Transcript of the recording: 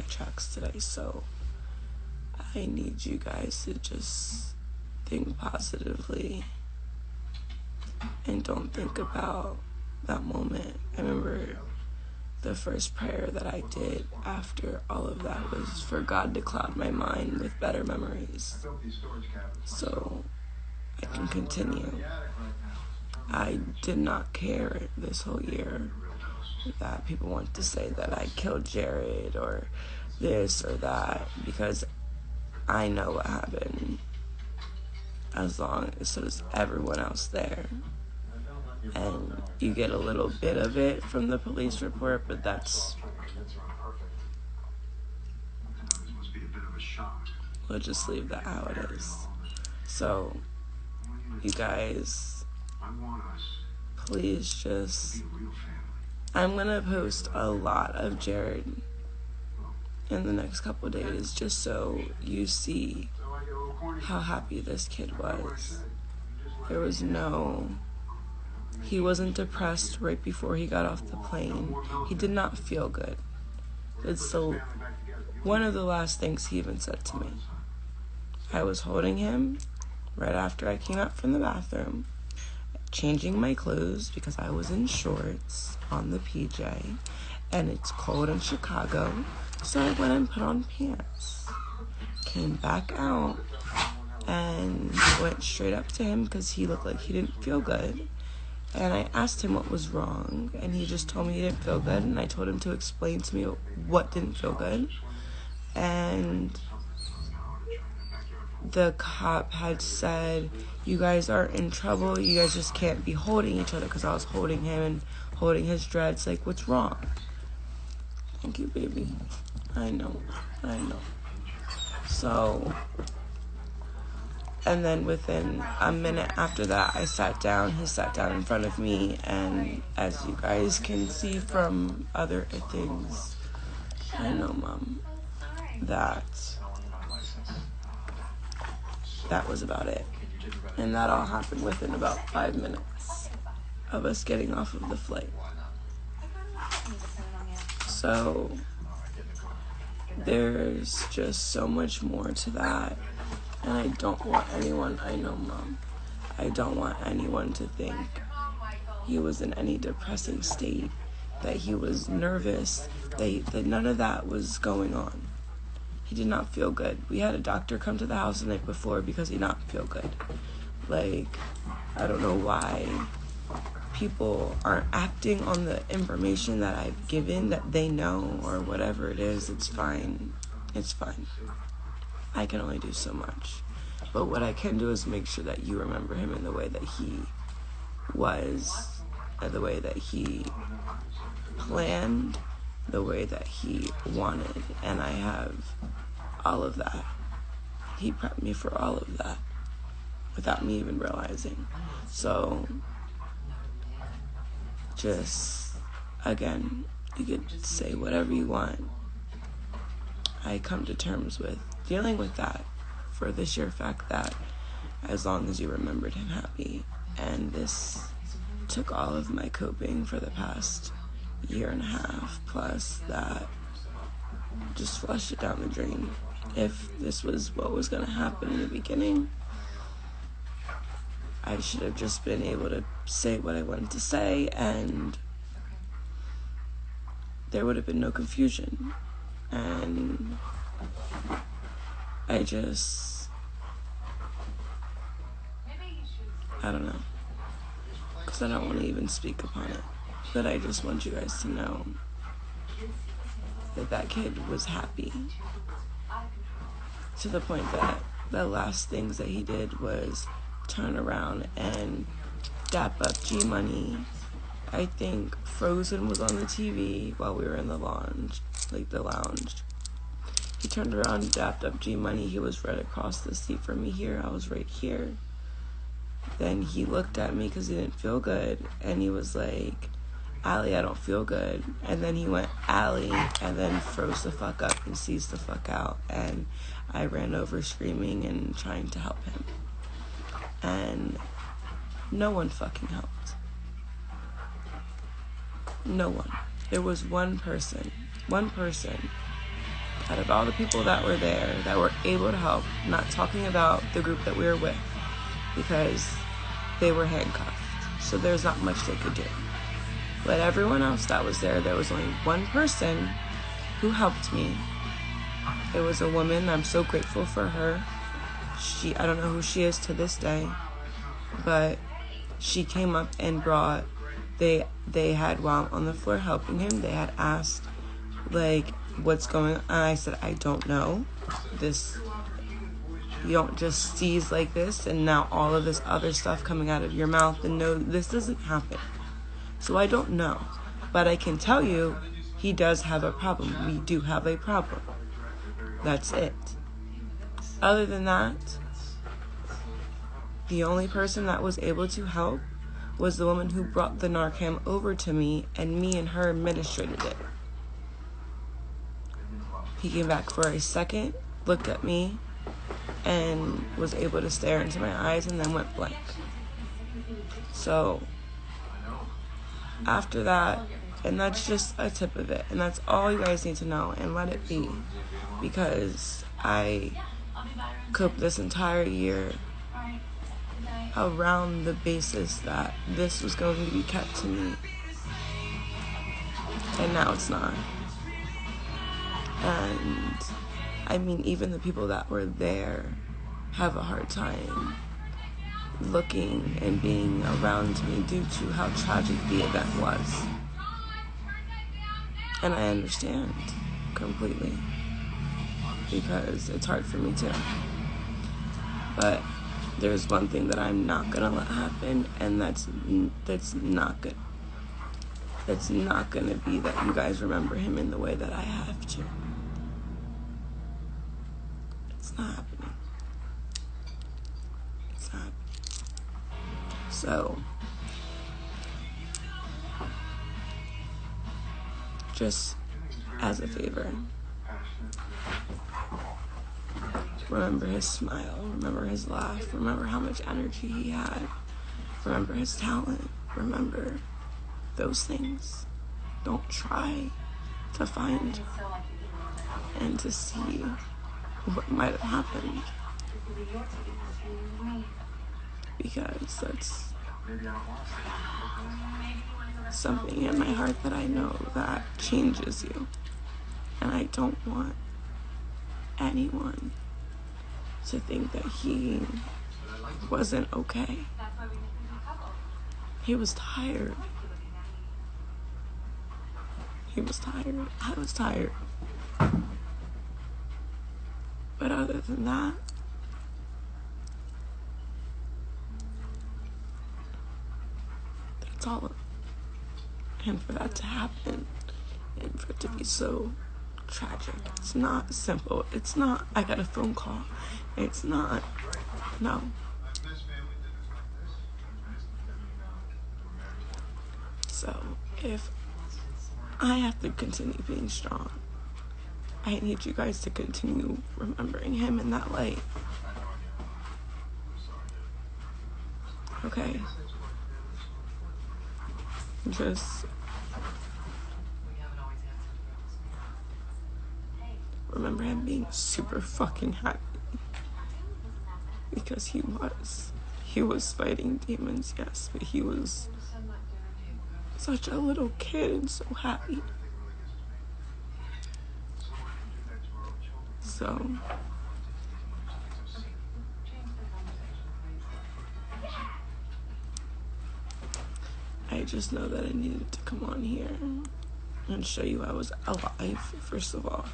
checks today, so I need you guys to just think positively and don't think about that moment. I remember the first prayer that I did after all of that was for God to cloud my mind with better memories so I can continue. I did not care this whole year that people want to say that I killed Jared or this or that, because I know what happened, as long as so does everyone else there. And you get a little bit of it from the police report, but we'll just leave that how it is. So, you guys, please just, I'm gonna post a lot of Jared in the next couple of days just so you see how happy this kid was. There was he wasn't depressed right before he got off the plane. He did not feel good. It's one of the last things he even said to me. I was holding him right after I came out from the bathroom, changing my clothes because I was in shorts on the PJ, and it's cold in Chicago, so I went and put on pants. Came back out and went straight up to him because he looked like he didn't feel good. And I asked him what was wrong, and he just told me he didn't feel good, and I told him to explain to me what didn't feel good. And the cop had said, you guys are in trouble, you guys just can't be holding each other, because I was holding him and holding his dreads, like, what's wrong? Thank you, baby. I know. So, and then within a minute after that, I sat down. He sat down in front of me, and as you guys can see from other things, I know, Mom, that was about it. And that all happened within about 5 minutes of us getting off of the flight. So there's just so much more to that. And I don't want anyone, I know, Mom, I don't want anyone to think he was in any depressing state, that he was nervous, that none of that was going on. He did not feel good. We had a doctor come to the house the night before because he did not feel good. Like, I don't know why people aren't acting on the information that I've given, that they know, or whatever it is. It's fine. I can only do so much. But what I can do is make sure that you remember him in the way that he was, the way that he planned, the way that he wanted. And I have all of that. He prepped me for all of that without me even realizing. So, just, again, you could say whatever you want. I come to terms with dealing with that for the sheer fact that as long as you remembered him happy, and this took all of my coping for the past year and a half plus, that just flushed it down the drain. If this was what was going to happen in the beginning, I should have just been able to say what I wanted to say, and there would have been no confusion. And I don't know, because I don't want to even speak upon it, but I just want you guys to know that kid was happy, to the point that the last things that he did was turn around and dap up G Money. I think Frozen was on the TV while we were in the lounge. He turned around and dapped up G Money. He was right across the seat from me here. I was right here. Then he looked at me because he didn't feel good, and he was like, Allie, I don't feel good. And then he went, Allie, and then froze the fuck up and seized the fuck out. And I ran over screaming and trying to help him. And no one fucking helped. No one. There was one person of all the people that were there that were able to help, not talking about the group that we were with, because they were handcuffed, so there's not much they could do. But everyone else that was there was only one person who helped me. It was a woman. I'm so grateful for her. I don't know who she is to this day, but she came up and brought, they had, while on the floor helping him, they had asked, like, what's going on? And I said, I don't know. You don't just seize like this and now all of this other stuff coming out of your mouth, and no, this doesn't happen. So I don't know. But I can tell you, he does have a problem. We do have a problem. That's it. Other than that, the only person that was able to help was the woman who brought the Narcan over to me, and me and her administrated it. He came back for a second, looked at me, and was able to stare into my eyes, and then went blank. So, after that, and that's just a tip of it, and that's all you guys need to know, and let it be. Because I coped this entire year around the basis that this was going to be kept to me, and now it's not. And I mean, even the people that were there have a hard time looking and being around me due to how tragic the event was. And I understand completely, because it's hard for me too. But there's one thing that I'm not gonna let happen, and that's not good. It's not gonna be that you guys remember him in the way that I have to. It's not happening. It's not happening. So, just as a favor, remember his smile, remember his laugh, remember how much energy he had, remember his talent, remember those things. Don't try to find and to see what might have happened, because that's something in my heart that I know that changes you, and I don't want anyone to think that he wasn't okay. He was tired. He was tired. I was tired. But other than that, that's all. And for that to happen, and for it to be so tragic, it's not simple. It's not, I got a phone call. It's not, no. So, if I have to continue being strong, I need you guys to continue remembering him in that light. Okay? Just remember him being super fucking happy. Because he was fighting demons, yes, but he was such a little kid and so happy. So, I just know that I needed to come on here and show you I was alive, first of all.